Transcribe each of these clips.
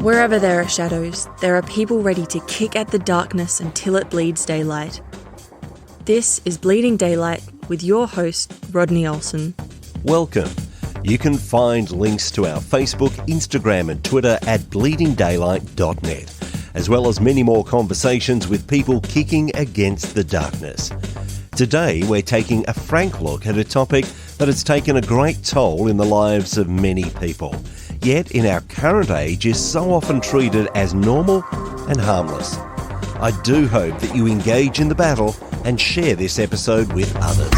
Wherever there are shadows, there are people ready to kick at the darkness until it bleeds daylight. This is Bleeding Daylight with your host, Rodney Olson. Welcome. You can find links to our Facebook, Instagram and Twitter at bleedingdaylight.net, as well as many more conversations with people kicking against the darkness. Today, we're taking a frank look at a topic that has taken a great toll in the lives of many people, yet in our current age is so often treated as normal and harmless. I do hope that you engage in the battle and share this episode with others.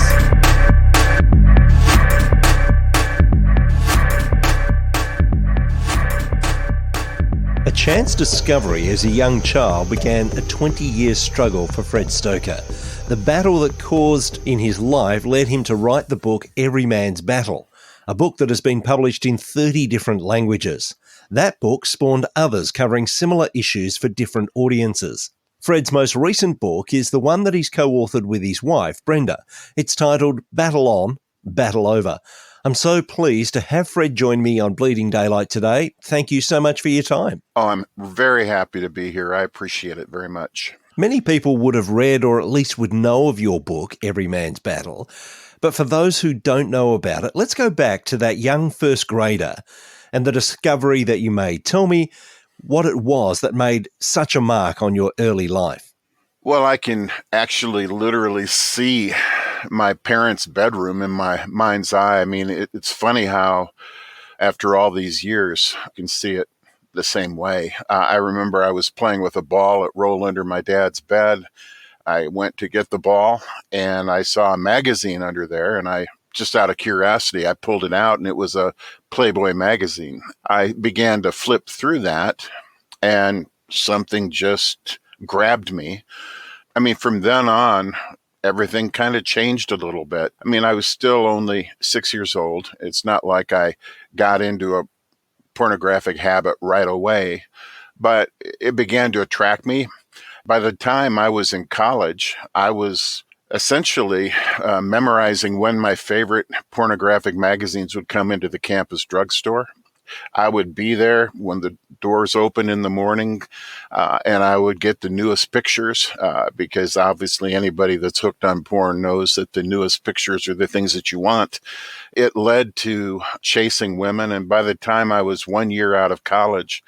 A chance discovery as a young child began a 20-year struggle for Fred Stoeker. The battle that caused in his life led him to write the book Every Man's Battle, a book that has been published in 30 different languages. That book spawned others covering similar issues for different audiences. Fred's most recent book is the one that he's co-authored with his wife, Brenda. It's titled Battle On, Battle Over. I'm so pleased to have Fred join me on Bleeding Daylight today. Thank you so much for your time. Oh, I'm very happy to be here. I appreciate it very much. Many people would have read or at least would know of your book, Every Man's Battle. But for those who don't know about it, let's go back to that young first grader and the discovery that you made. Tell me what it was that made such a mark on your early life. Well, I can actually literally see my parents' bedroom in my mind's eye. I mean, it's funny how after all these years, I can see it the same way. I remember I was playing with a ball. It rolled under my dad's bed. I went to get the ball and I saw a magazine under there, and I just out of curiosity, I pulled it out and it was a Playboy magazine. I began to flip through that and something just grabbed me. I mean, from then on, everything kind of changed a little bit. I mean, I was still only 6 years old. It's not like I got into a pornographic habit right away, but it began to attract me. By the time I was in college, I was essentially memorizing when my favorite pornographic magazines would come into the campus drugstore. I would be there when the doors open in the morning, and I would get the newest pictures because obviously anybody that's hooked on porn knows that the newest pictures are the things that you want. It led to chasing women, and by the time I was 1 year out of college,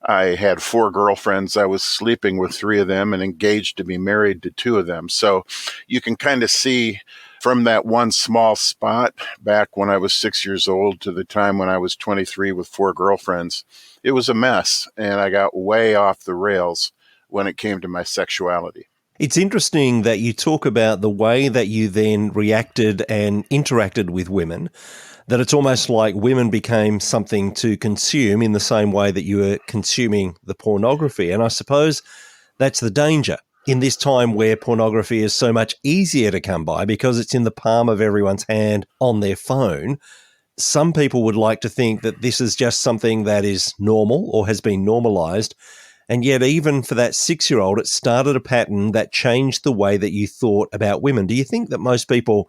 I had 4 girlfriends. I was sleeping with 3 of them and engaged to be married to 2 of them. So you can kind of see from that one small spot back when I was 6 years old to the time when I was 23 with 4 girlfriends, it was a mess. And I got way off the rails when it came to my sexuality. It's interesting that you talk about the way that you then reacted and interacted with women, that it's almost like women became something to consume in the same way that you were consuming the pornography. And I suppose that's the danger in this time where pornography is so much easier to come by because it's in the palm of everyone's hand on their phone. Some people would like to think that this is just something that is normal or has been normalized. And yet even for that 6-year-old, it started a pattern that changed the way that you thought about women. Do you think that most people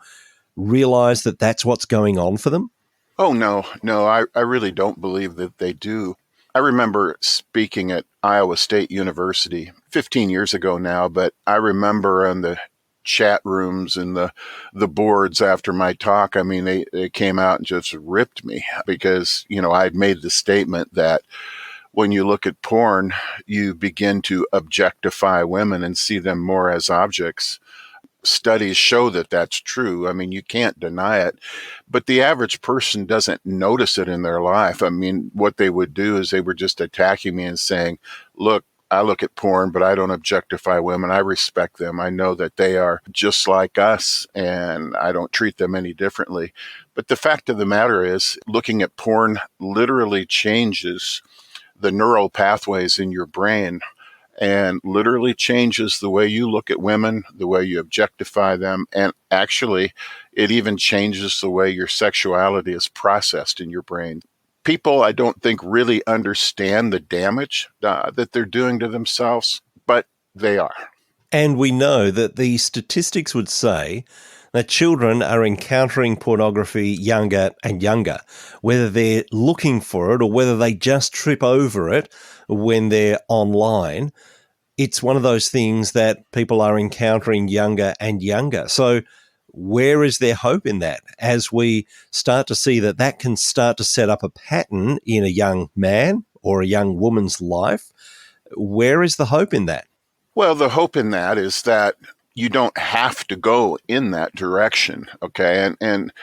realize that that's what's going on for them? Oh, no, I really don't believe that they do. I remember speaking at Iowa State University 15 years ago now, but I remember in the chat rooms and the boards after my talk, I mean, they came out and just ripped me because, you know, I'd made the statement that when you look at porn, you begin to objectify women and see them more as objects. Studies show that that's true. I mean, you can't deny it, but the average person doesn't notice it in their life. I mean, what they would do is they were just attacking me and saying, look, I look at porn, but I don't objectify women. I respect them. I know that they are just like us and I don't treat them any differently. But the fact of the matter is, looking at porn literally changes the neural pathways in your brain and literally changes the way you look at women, the way you objectify them, and actually it even changes the way your sexuality is processed in your brain. People, I don't think, really understand the damage that they're doing to themselves, but they are. And we know that the statistics would say that children are encountering pornography younger and younger, whether they're looking for it or whether they just trip over it when they're online. It's one of those things that people are encountering younger and younger. So where is there hope in that as we start to see that that can start to set up a pattern in a young man or a young woman's life? Where is the hope in that? Well, the hope in that is that you don't have to go in that direction, okay? And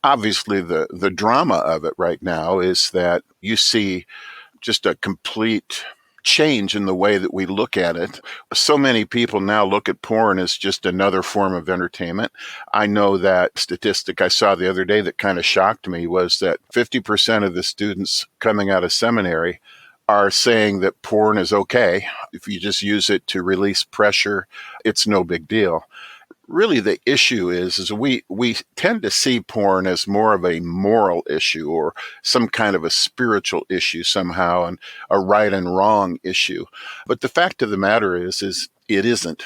obviously the drama of it right now is that you see just a complete change in the way that we look at it. So many people now look at porn as just another form of entertainment. I know that statistic I saw the other day that kind of shocked me was that 50% of the students coming out of seminary are saying that porn is okay. If you just use it to release pressure, it's no big deal. Really, the issue is we tend to see porn as more of a moral issue or some kind of a spiritual issue somehow, and a right and wrong issue. But the fact of the matter is it isn't.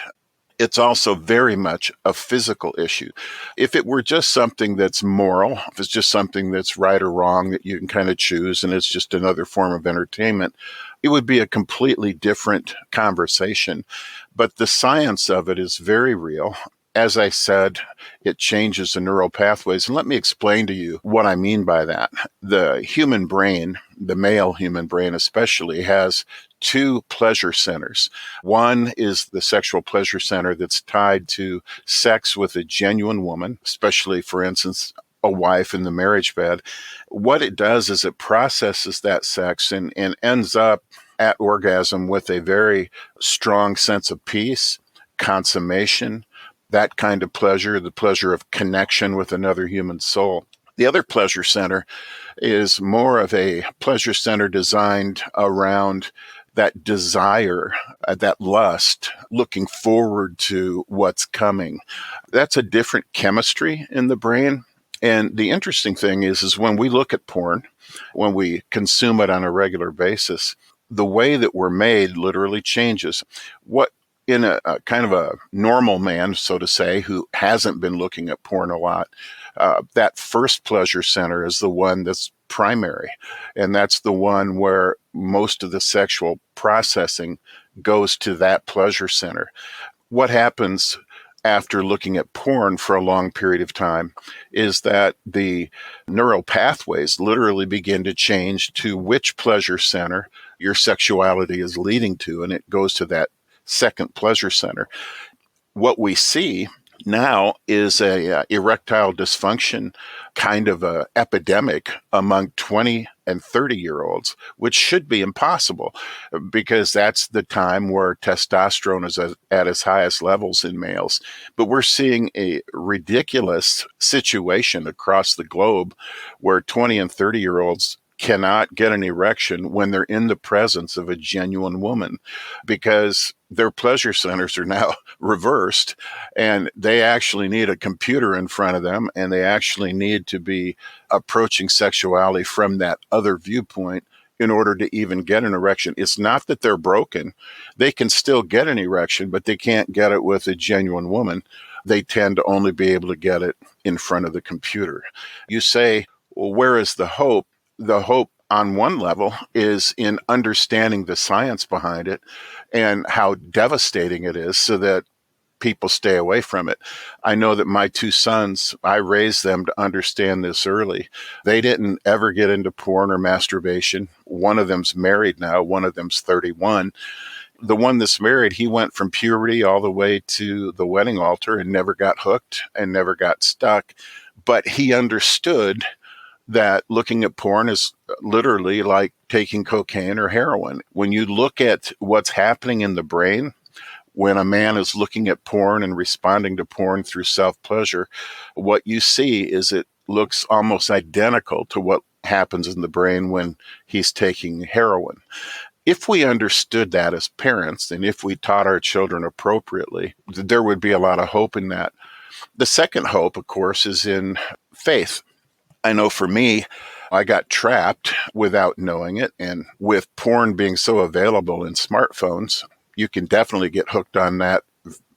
It's also very much a physical issue. If it were just something that's moral, if it's just something that's right or wrong that you can kind of choose and it's just another form of entertainment, it would be a completely different conversation. But the science of it is very real. As I said, it changes the neural pathways. And let me explain to you what I mean by that. The human brain, the male human brain especially, has two pleasure centers. One is the sexual pleasure center that's tied to sex with a genuine woman, especially, for instance, a wife in the marriage bed. What it does is it processes that sex and ends up at orgasm with a very strong sense of peace, consummation, that kind of pleasure, the pleasure of connection with another human soul. The other pleasure center is more of a pleasure center designed around that desire, that lust, looking forward to what's coming. That's a different chemistry in the brain. And the interesting thing is when we look at porn, when we consume it on a regular basis, the way that we're made literally changes. What in a kind of a normal man, so to say, who hasn't been looking at porn a lot, that first pleasure center is the one that's primary. And that's the one where most of the sexual processing goes to that pleasure center. What happens after looking at porn for a long period of time is that the neural pathways literally begin to change to which pleasure center your sexuality is leading to, and it goes to that second pleasure center. What we see now is a erectile dysfunction kind of a epidemic among 20 and 30-year-olds, which should be impossible because that's the time where testosterone is at its highest levels in males. But we're seeing a ridiculous situation across the globe where 20 and 30-year-olds cannot get an erection when they're in the presence of a genuine woman because their pleasure centers are now reversed and they actually need a computer in front of them and they actually need to be approaching sexuality from that other viewpoint in order to even get an erection. It's not that they're broken. They can still get an erection, but they can't get it with a genuine woman. They tend to only be able to get it in front of the computer. You say, well, where is the hope? The hope on one level is in understanding the science behind it and how devastating it is so that people stay away from it. I know that my two sons, I raised them to understand this early. They didn't ever get into porn or masturbation. One of them's married now. One of them's 31. The one that's married, he went from puberty all the way to the wedding altar and never got hooked and never got stuck. But he understood that looking at porn is literally like taking cocaine or heroin. When you look at what's happening in the brain, when a man is looking at porn and responding to porn through self-pleasure, what you see is it looks almost identical to what happens in the brain when he's taking heroin. If we understood that as parents, and if we taught our children appropriately, there would be a lot of hope in that. The second hope, of course, is in faith. I know for me, I got trapped without knowing it. And with porn being so available in smartphones, you can definitely get hooked on that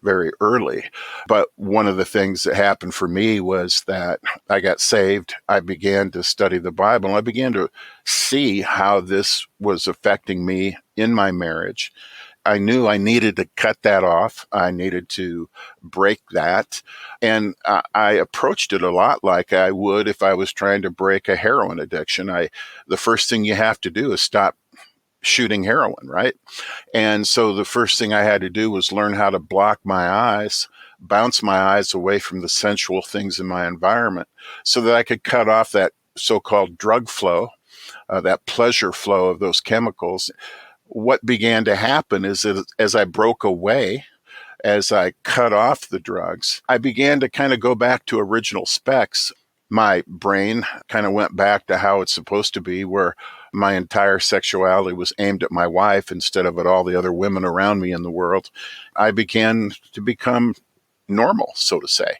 very early. But one of the things that happened for me was that I got saved. I began to study the Bible, and I began to see how this was affecting me in my marriage. I knew I needed to cut that off. I needed to break that. And I approached it a lot like I would if I was trying to break a heroin addiction. The first thing you have to do is stop shooting heroin, right? And so the first thing I had to do was learn how to block my eyes, bounce my eyes away from the sensual things in my environment so that I could cut off that so-called drug flow, that pleasure flow of those chemicals. What began to happen is that as I broke away, as I cut off the drugs, I began to kind of go back to original specs. My brain kind of went back to how it's supposed to be, where my entire sexuality was aimed at my wife instead of at all the other women around me in the world. I began to become normal, so to say.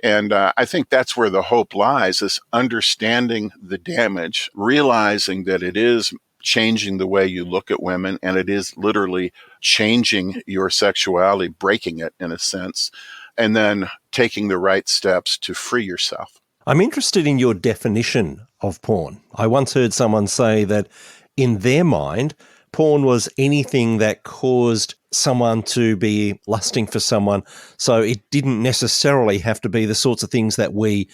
And I think that's where the hope lies, is understanding the damage, realizing that it is changing the way you look at women, and it is literally changing your sexuality, breaking it in a sense, and then taking the right steps to free yourself. I'm interested in your definition of porn. I once heard someone say that in their mind, porn was anything that caused someone to be lusting for someone. So it didn't necessarily have to be the sorts of things that we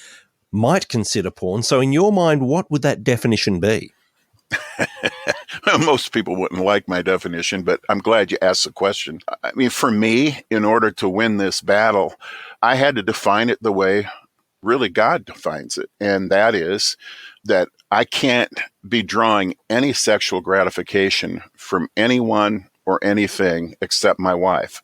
might consider porn. So in your mind, what would that definition be? Most people wouldn't like my definition, but I'm glad you asked the question. I mean, for me, in order to win this battle, I had to define it the way really God defines it. And that is that I can't be drawing any sexual gratification from anyone or anything except my wife.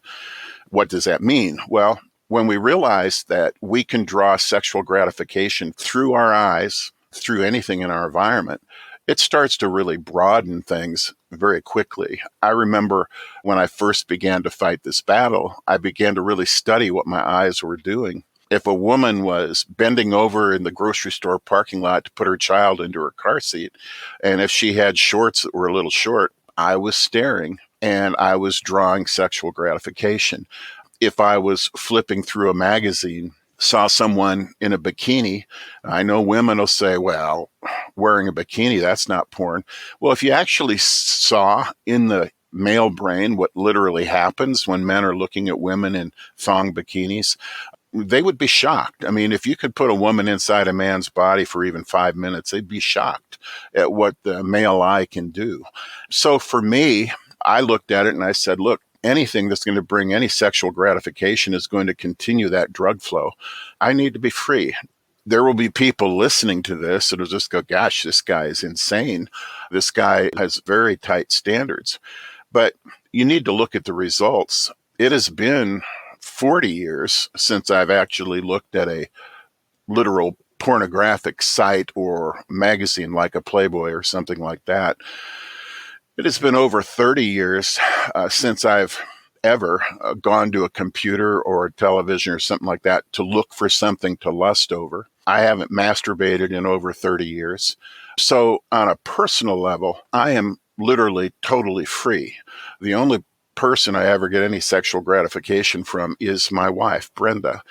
What does that mean? Well, when we realize that we can draw sexual gratification through our eyes, through anything in our environment, it starts to really broaden things very quickly. I remember when I first began to fight this battle, I began to really study what my eyes were doing. If a woman was bending over in the grocery store parking lot to put her child into her car seat, and if she had shorts that were a little short, I was staring and I was drawing sexual gratification. If I was flipping through a magazine, saw someone in a bikini, I know women will say, well, wearing a bikini, that's not porn. Well, if you actually saw in the male brain what literally happens when men are looking at women in thong bikinis, they would be shocked. I mean, if you could put a woman inside a man's body for even 5 minutes, they'd be shocked at what the male eye can do. So for me, I looked at it and I said, look, anything that's going to bring any sexual gratification is going to continue that drug flow. I need to be free. There will be people listening to this that'll just go, gosh, this guy is insane. This guy has very tight standards. But you need to look at the results. It has been 40 years since I've actually looked at a literal pornographic site or magazine like a Playboy or something like that. It has been over 30 years since I've ever gone to a computer or a television or something like that to look for something to lust over. I haven't masturbated in over 30 years. So on a personal level, I am literally totally free. The only person I ever get any sexual gratification from is my wife, Brenda.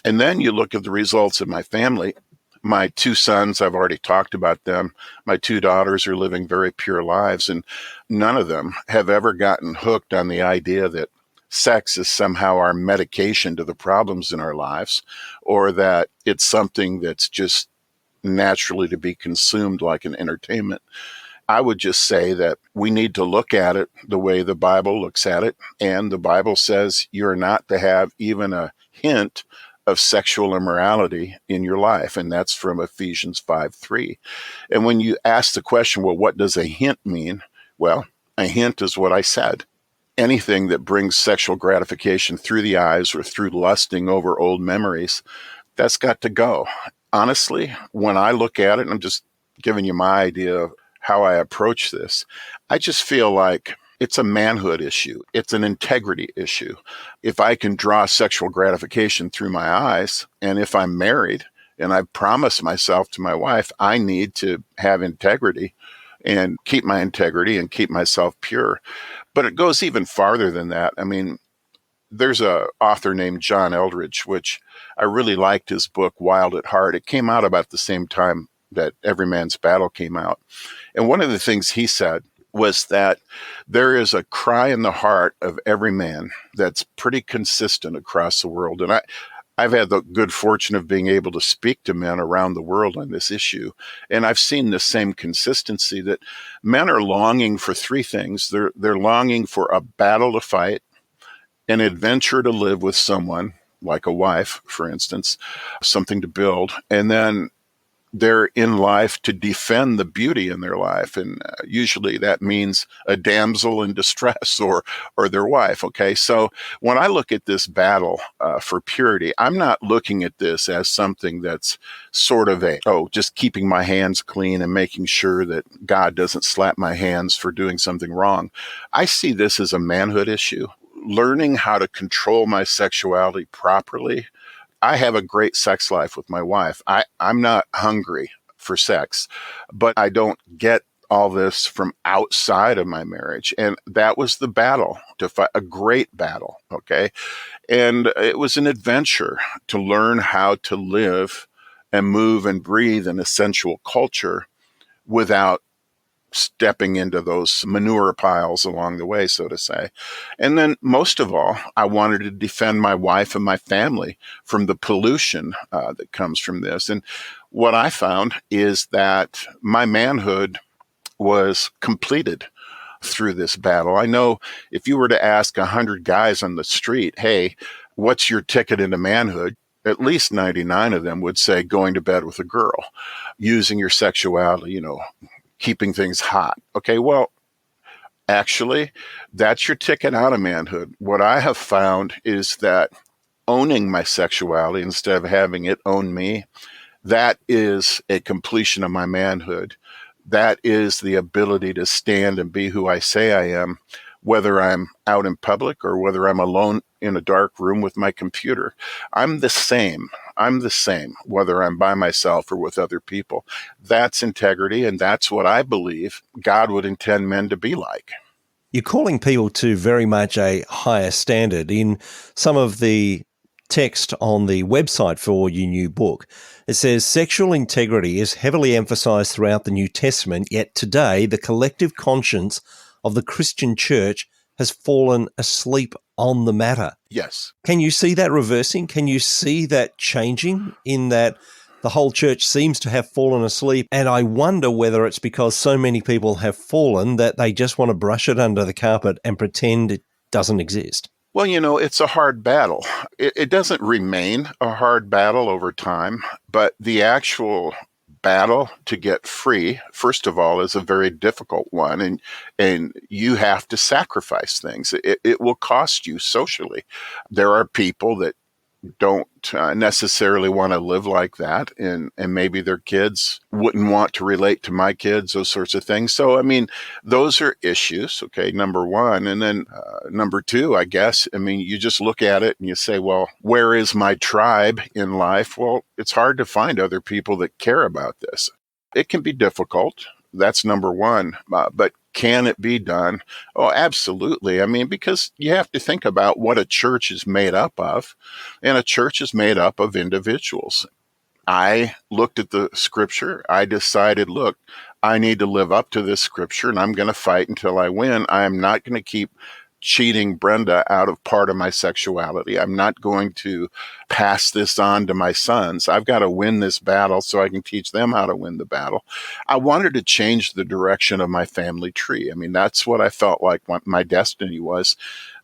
And then you look at the results of my family. My 2 sons, I've already talked about them. My 2 daughters are living very pure lives, and none of them have ever gotten hooked on the idea that sex is somehow our medication to the problems in our lives, or that it's something that's just naturally to be consumed like an entertainment. I would just say that we need to look at it the way the Bible looks at it. And the Bible says you're not to have even a hint of sexual immorality in your life. And that's from Ephesians 5:3. And when you ask the question, well, what does a hint mean? Well, a hint is what I said. Anything that brings sexual gratification through the eyes or through lusting over old memories, that's got to go. Honestly, when I look at it, and I'm just giving you my idea of how I approach this, I just feel like it's a manhood issue. It's an integrity issue. If I can draw sexual gratification through my eyes, and if I'm married and I promise myself to my wife, I need to have integrity and keep my integrity and keep myself pure. But it goes even farther than that. I mean, There's a author named John Eldredge, which I really liked his book, Wild at Heart. It came out about the same time that Every Man's Battle came out. And one of the things he said was that there is a cry in the heart of every man that's pretty consistent across the world. And I've had the good fortune of being able to speak to men around the world on this issue. And I've seen the same consistency that men are longing for three things. They're longing for a battle to fight, an adventure to live with someone, like a wife, for instance, something to build, and then they're in life to defend the beauty in their life. And usually that means a damsel in distress or their wife. Okay. So when I look at this battle for purity, I'm not looking at this as something that's sort of just keeping my hands clean and making sure that God doesn't slap my hands for doing something wrong. I see this as a manhood issue. Learning how to control my sexuality properly. I have a great sex life with my wife. I'm not hungry for sex, but I don't get all this from outside of my marriage. And that was the battle to fight, a great battle. Okay. And it was an adventure to learn how to live and move and breathe in a sensual culture without stepping into those manure piles along the way, so to say. And then most of all, I wanted to defend my wife and my family from the pollution that comes from this. And what I found is that my manhood was completed through this battle. I know if you were to ask 100 guys on the street, hey, what's your ticket into manhood? At least 99 of them would say going to bed with a girl, using your sexuality, keeping things hot. Okay, well, actually, that's your ticket out of manhood. What I have found is that owning my sexuality instead of having it own me, that is a completion of my manhood. That is the ability to stand and be who I say I am, whether I'm out in public or whether I'm alone in a dark room with my computer. I'm the same, whether I'm by myself or with other people. That's integrity, and that's what I believe God would intend men to be like. You're calling people to very much a higher standard. In some of the text on the website for your new book, it says sexual integrity is heavily emphasized throughout the New Testament, yet today the collective conscience of the Christian church has fallen asleep on the matter. Yes. Can you see that reversing? Can you see that changing in that the whole church seems to have fallen asleep? And I wonder whether it's because so many people have fallen that they just want to brush it under the carpet and pretend it doesn't exist. Well, it's a hard battle. It doesn't remain a hard battle over time, but the actual battle to get free, first of all, is a very difficult one. And you have to sacrifice things. It will cost you socially. There are people that don't necessarily want to live like that. And maybe their kids wouldn't want to relate to my kids, those sorts of things. So, those are issues, okay, number one. And then number two, I guess, you just look at it and you say, well, where is my tribe in life? Well, it's hard to find other people that care about this. It can be difficult. That's number one. But can it be done? Oh, absolutely. Because you have to think about what a church is made up of, and a church is made up of individuals. I looked at the scripture. I decided, look, I need to live up to this scripture, and I'm going to fight until I win. I am not going to keep cheating Brenda out of part of my sexuality. I'm not going to pass this on to my sons. I've got to win this battle so I can teach them how to win the battle. I wanted to change the direction of my family tree. That's what I felt like my destiny was.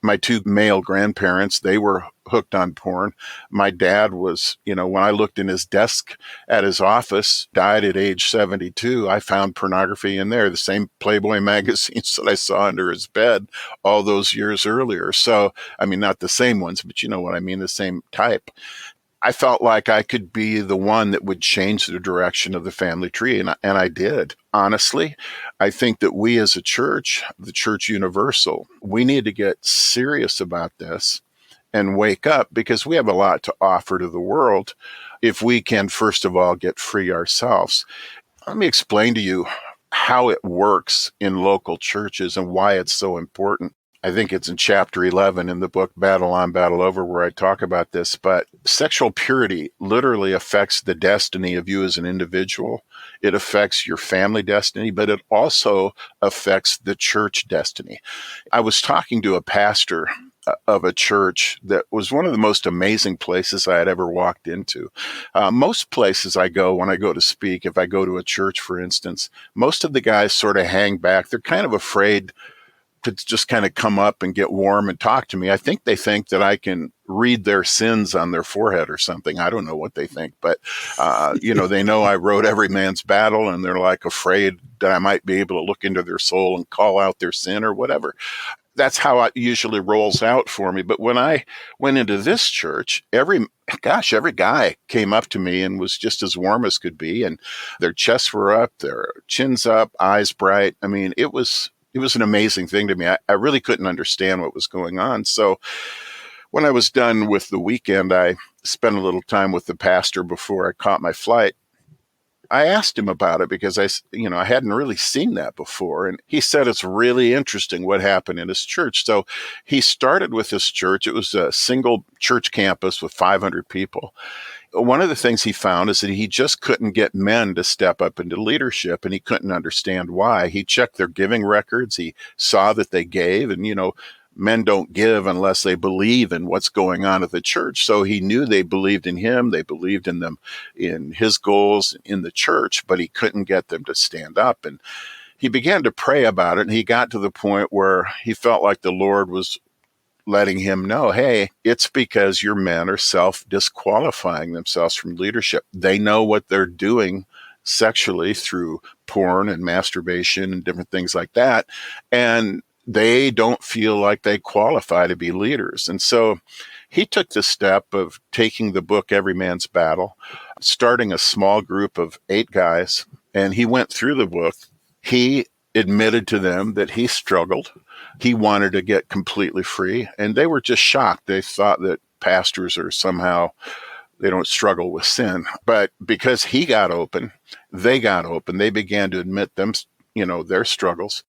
My two male grandparents, they were hooked on porn. My dad was, when I looked in his desk at his office, died at age 72, I found pornography in there, the same Playboy magazines that I saw under his bed all those years earlier. So, not the same ones, but you know what I mean, the same type. I felt like I could be the one that would change the direction of the family tree, and I did. Honestly, I think that we as a church, the Church Universal, we need to get serious about this and wake up, because we have a lot to offer to the world if we can, first of all, get free ourselves. Let me explain to you how it works in local churches and why it's so important. I think it's in chapter 11 in the book Battle On, Battle Over, where I talk about this. But sexual purity literally affects the destiny of you as an individual. It affects your family destiny, but it also affects the church destiny. I was talking to a pastor of a church that was one of the most amazing places I had ever walked into. Most places I go when I go to speak, if I go to a church, for instance, most of the guys sort of hang back. They're kind of afraid to just kind of come up and get warm and talk to me. I think they think that I can read their sins on their forehead or something. I don't know what they think, but, they know I wrote Every Man's Battle, and they're like afraid that I might be able to look into their soul and call out their sin or whatever. That's how it usually rolls out for me. But when I went into this church, every guy came up to me and was just as warm as could be. And their chests were up, their chins up, eyes bright. I mean, it was an amazing thing to me. I really couldn't understand what was going on. So when I was done with the weekend, I spent a little time with the pastor before I caught my flight. I asked him about it because I hadn't really seen that before. And he said it's really interesting what happened in his church. So he started with this church. It was a single church campus with 500 people. One of the things he found is that he just couldn't get men to step up into leadership, and he couldn't understand why. He checked their giving records. He saw that they gave, and, men don't give unless they believe in what's going on at the church. So he knew they believed in him. They believed in them, in his goals in the church, but he couldn't get them to stand up. And he began to pray about it. And he got to the point where he felt like the Lord was letting him know, hey, it's because your men are self-disqualifying themselves from leadership. They know what they're doing sexually through porn and masturbation and different things like that. And they don't feel like they qualify to be leaders. And so he took the step of taking the book, Every Man's Battle, starting a small group of 8 guys, and he went through the book. He admitted to them that he struggled. He wanted to get completely free, and they were just shocked. They thought that pastors are somehow, they don't struggle with sin. But because he got open, they got open. They began to admit their struggles.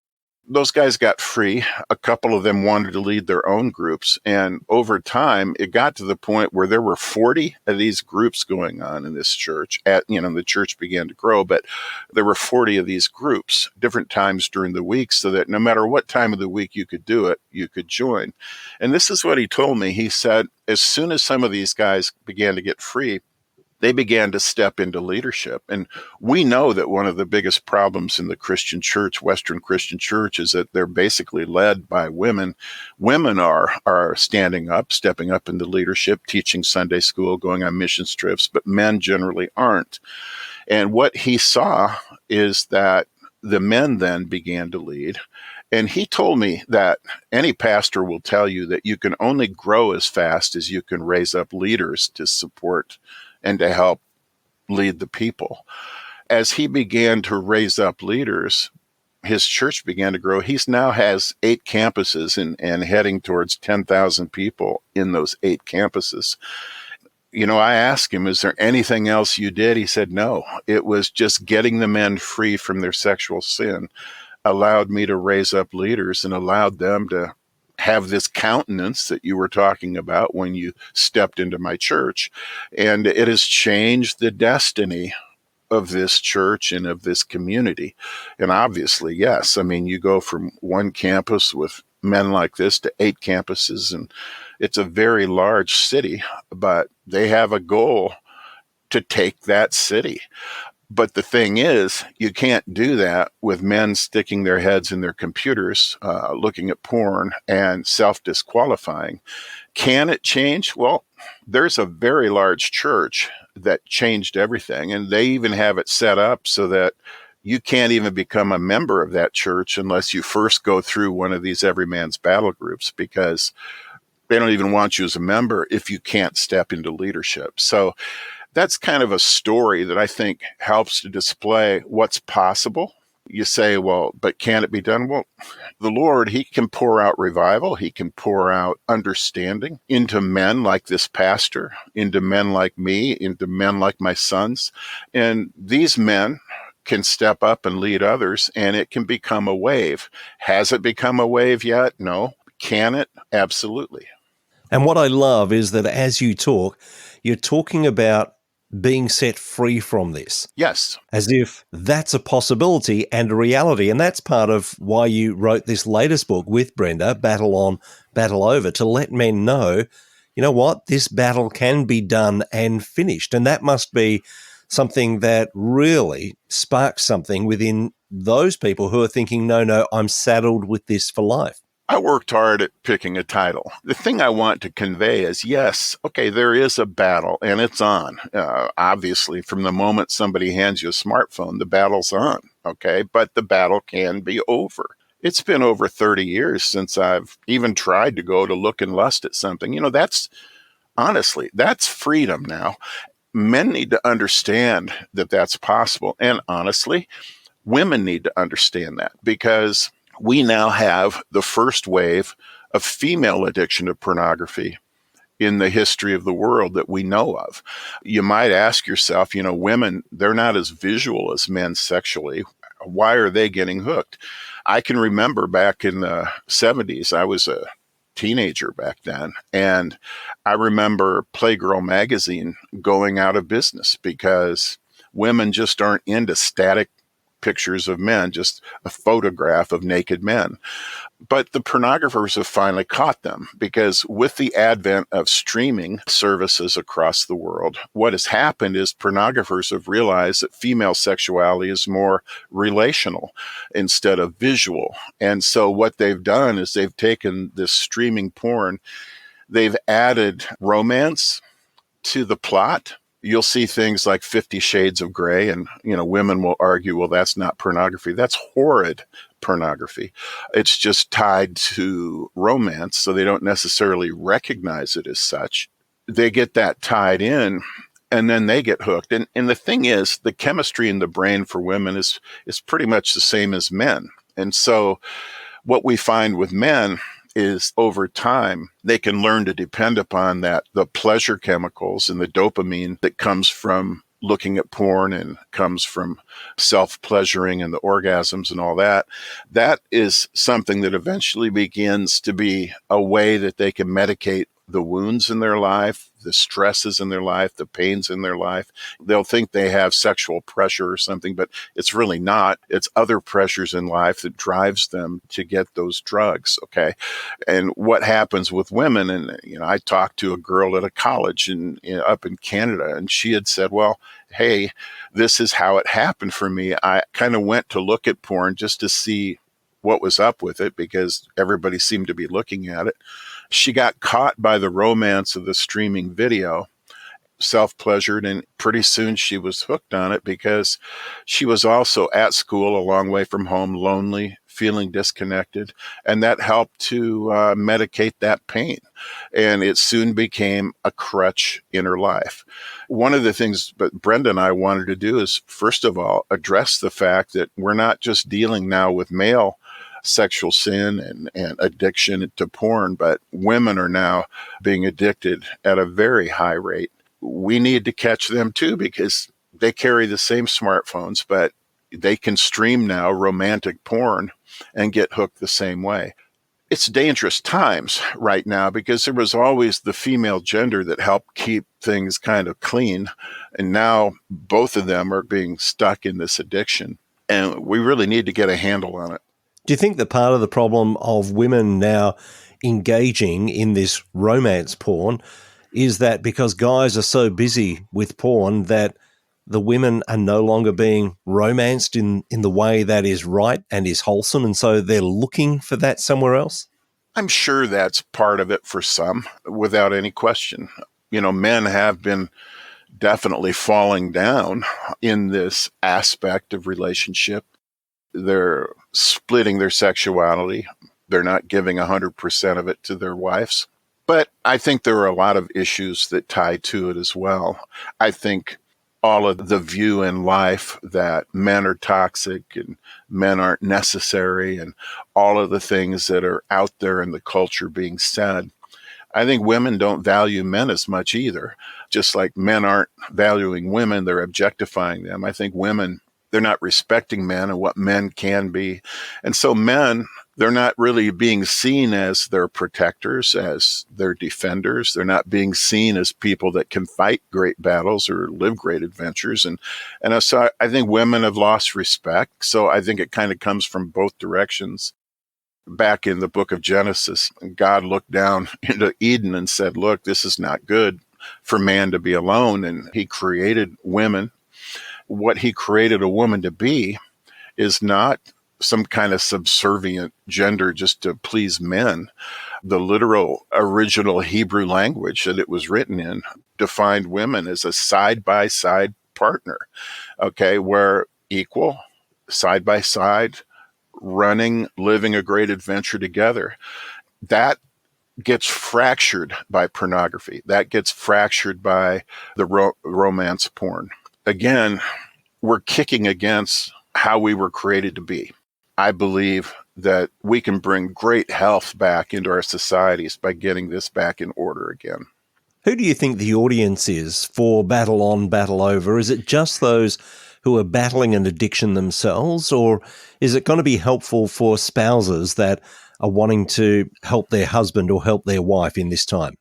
Those guys got free. A couple of them wanted to lead their own groups. And over time, it got to the point where there were 40 of these groups going on in this church. The church began to grow, but there were 40 of these groups, different times during the week, so that no matter what time of the week you could do it, you could join. And this is what he told me. He said, as soon as some of these guys began to get free, they began to step into leadership. And we know that one of the biggest problems in the Christian church, Western Christian church, is that they're basically led by women. Women are standing up, stepping up into leadership, teaching Sunday school, going on mission trips, but men generally aren't. And what he saw is that the men then began to lead. And he told me that any pastor will tell you that you can only grow as fast as you can raise up leaders to support and to help lead the people. As he began to raise up leaders, his church began to grow. He now has 8 campuses and heading towards 10,000 people in those 8 campuses. I asked him, is there anything else you did? He said, no, it was just getting the men free from their sexual sin allowed me to raise up leaders and allowed them to have this countenance that you were talking about when you stepped into my church. And it has changed the destiny of this church and of this community. And obviously, yes, you go from one campus with men like this to 8 campuses, and it's a very large city, but they have a goal to take that city. But the thing is, you can't do that with men sticking their heads in their computers, looking at porn and self-disqualifying. Can it change? Well, there's a very large church that changed everything, and they even have it set up so that you can't even become a member of that church unless you first go through one of these Every Man's Battle groups, because they don't even want you as a member if you can't step into leadership. So that's kind of a story that I think helps to display what's possible. You say, well, but can it be done? Well, the Lord, he can pour out revival. He can pour out understanding into men like this pastor, into men like me, into men like my sons. And these men can step up and lead others, and it can become a wave. Has it become a wave yet? No. Can it? Absolutely. And what I love is that as you talk, you're talking about being set free from this, Yes. as if that's a possibility and a reality. And that's part of why you wrote this latest book with Brenda, Battle On, Battle Over, to let men know, you know what, this battle can be done and finished. And that must be something that really sparks something within those people who are thinking, no, I'm saddled with this for life. I worked hard at picking a title. The thing I want to convey is, yes, okay, there is a battle and it's on. Obviously, from the moment somebody hands you a smartphone, the battle's on, okay? But the battle can be over. It's been over 30 years since I've even tried to go to look and lust at something. Honestly, that's freedom now. Men need to understand that that's possible. And honestly, women need to understand that, because we now have the first wave of female addiction to pornography in the history of the world that we know of. You might ask yourself, women, they're not as visual as men sexually. Why are they getting hooked? I can remember back in the 70s, I was a teenager back then, and I remember Playgirl magazine going out of business because women just aren't into static pictures of men, just a photograph of naked men. But the pornographers have finally caught them, because with the advent of streaming services across the world, what has happened is pornographers have realized that female sexuality is more relational instead of visual. And so what they've done is they've taken this streaming porn, they've added romance to the plot. You'll see things like 50 Shades of Grey, and, women will argue, well, that's not pornography. That's horrid pornography. It's just tied to romance, so they don't necessarily recognize it as such. They get that tied in, and then they get hooked. And the thing is, the chemistry in the brain for women is pretty much the same as men. And so what we find with men is, over time, they can learn to depend upon the pleasure chemicals and the dopamine that comes from looking at porn and comes from self-pleasuring and the orgasms and all that. That is something that eventually begins to be a way that they can medicate the wounds in their life, the stresses in their life, the pains in their life. They'll think they have sexual pressure or something, but it's really not. It's other pressures in life that drives them to get those drugs, okay? And what happens with women, and I talked to a girl at a college up in Canada, and she had said, well, hey, this is how it happened for me. I kind of went to look at porn just to see what was up with it, because everybody seemed to be looking at it. She got caught by the romance of the streaming video, self-pleasured, and pretty soon she was hooked on it, because she was also at school, a long way from home, lonely, feeling disconnected, and that helped to medicate that pain. And it soon became a crutch in her life. One of the things that Brenda and I wanted to do is, first of all, address the fact that we're not just dealing now with male sexual sin and addiction to porn, but women are now being addicted at a very high rate. We need to catch them too, because they carry the same smartphones, but they can stream now romantic porn and get hooked the same way. It's dangerous times right now, because there was always the female gender that helped keep things kind of clean. And now both of them are being stuck in this addiction, and we really need to get a handle on it. Do you think that part of the problem of women now engaging in this romance porn is that because guys are so busy with porn that the women are no longer being romanced in the way that is right and is wholesome, and so they're looking for that somewhere else? I'm sure that's part of it for some, without any question. Men have been definitely falling down in this aspect of relationship. They're splitting their sexuality. They're not giving 100% of it to their wives. But I think there are a lot of issues that tie to it as well. I think all of the view in life that men are toxic and men aren't necessary, and all of the things that are out there in the culture being said, I think women don't value men as much either. Just like men aren't valuing women, they're objectifying them. I think women, they're not respecting men and what men can be. And so men They're not really being seen as their protectors, as their defenders. They're not being seen as people that can fight great battles or live great adventures. And so I think women have lost respect. So I think it kind of comes from both directions. Back in the book of Genesis, God looked down into Eden and said, look, this is not good for man to be alone. And he created women. What he created a woman to be is not some kind of subservient gender just to please men. The literal original Hebrew language that it was written in defined women as a side-by-side partner, okay, where equal, side-by-side, running, living a great adventure together. That gets fractured by pornography. That gets fractured by the romance porn. Again, we're kicking against how we were created to be. I believe that we can bring great health back into our societies by getting this back in order again. Who do you think the audience is for Battle On, Battle Over? Is it just those who are battling an addiction themselves, or is it going to be helpful for spouses that are wanting to help their husband or help their wife in this time?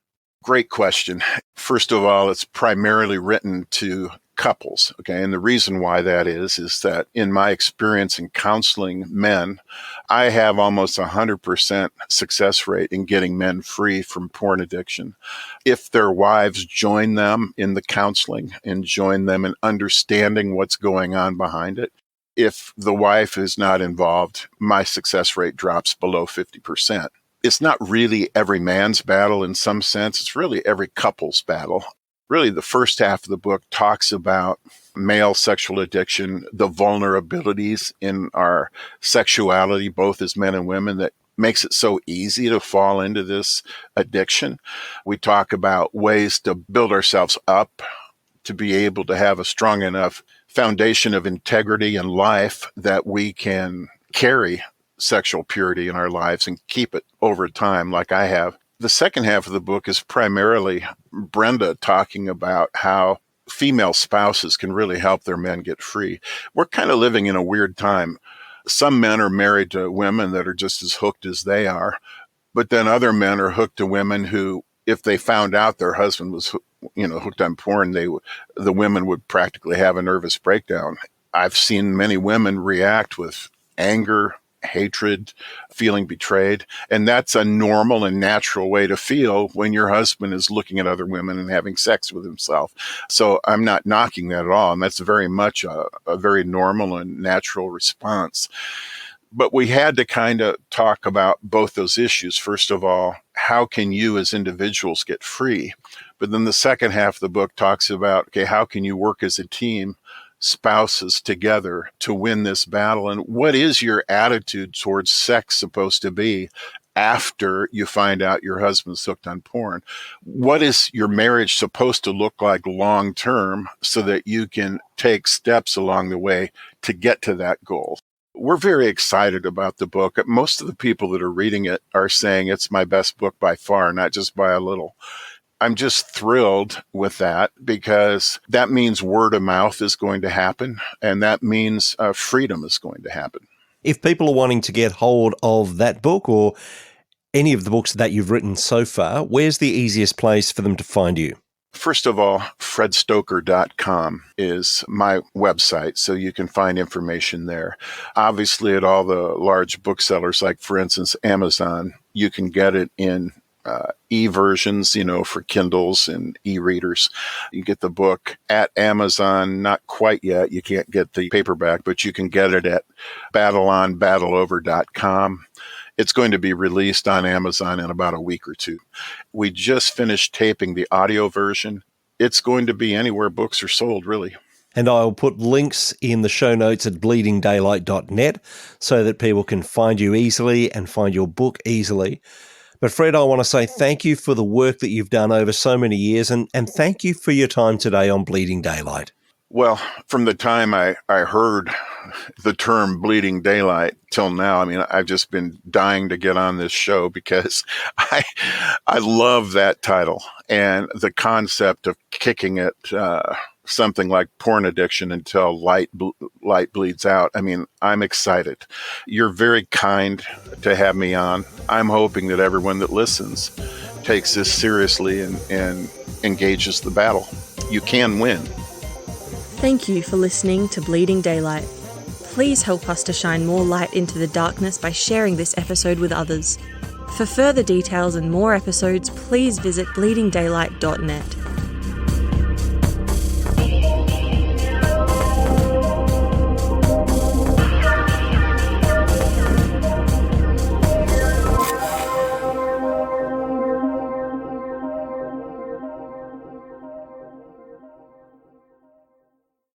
Great question. First of all, it's primarily written to couples, okay? And the reason why that is that in my experience in counseling men, I have almost 100% success rate in getting men free from porn addiction. If their wives join them in the counseling and join them in understanding what's going on behind it, if the wife is not involved, my success rate drops below 50%. It's not really every man's battle in some sense. It's really every couple's battle. Really, the first half of the book talks about male sexual addiction, the vulnerabilities in our sexuality, both as men and women, that makes it so easy to fall into this addiction. We talk about ways to build ourselves up to be able to have a strong enough foundation of integrity in life that we can carry sexual purity in our lives and keep it over time like I have. The second half of the book is primarily Brenda talking about how female spouses can really help their men get free. We're kind of living in a weird time. Some men are married to women that are just as hooked as they are, but then other men are hooked to women who, if they found out their husband was, hooked on porn, the women would practically have a nervous breakdown. I've seen many women react with anger, hatred, feeling betrayed. And that's a normal and natural way to feel when your husband is looking at other women and having sex with himself. So I'm not knocking that at all. And that's very much a very normal and natural response. But we had to kind of talk about both those issues. First of all, how can you as individuals get free? But then the second half of the book talks about, okay, how can you work as a team, spouses together to win this battle? And what is your attitude towards sex supposed to be after you find out your husband's hooked on porn? What is your marriage supposed to look like long term so that you can take steps along the way to get to that goal? We're very excited about the book. Most of the people that are reading it are saying it's my best book by far, not just by a little. I'm just thrilled with that because that means word of mouth is going to happen, and that means freedom is going to happen. If people are wanting to get hold of that book or any of the books that you've written so far, where's the easiest place for them to find you? First of all, fredstoeker.com is my website, so you can find information there. Obviously, at all the large booksellers, like, for instance, Amazon, you can get it in e-versions, for Kindles and e-readers. You get the book at Amazon, not quite yet. You can't get the paperback, but you can get it at battleonbattleover.com. It's going to be released on Amazon in about a week or two. We just finished taping the audio version. It's going to be anywhere books are sold, really. And I'll put links in the show notes at bleedingdaylight.net so that people can find you easily and find your book easily. But Fred, I want to say thank you for the work that you've done over so many years, and thank you for your time today on Bleeding Daylight. Well, from the time I heard the term Bleeding Daylight till now, I've just been dying to get on this show because I love that title and the concept of kicking it something like porn addiction until light bleeds out. I mean, I'm excited. You're very kind to have me on. I'm hoping that everyone that listens takes this seriously and engages the battle. You can win. Thank you for listening to Bleeding Daylight. Please help us to shine more light into the darkness by sharing this episode with others. For further details and more episodes, please visit bleedingdaylight.net.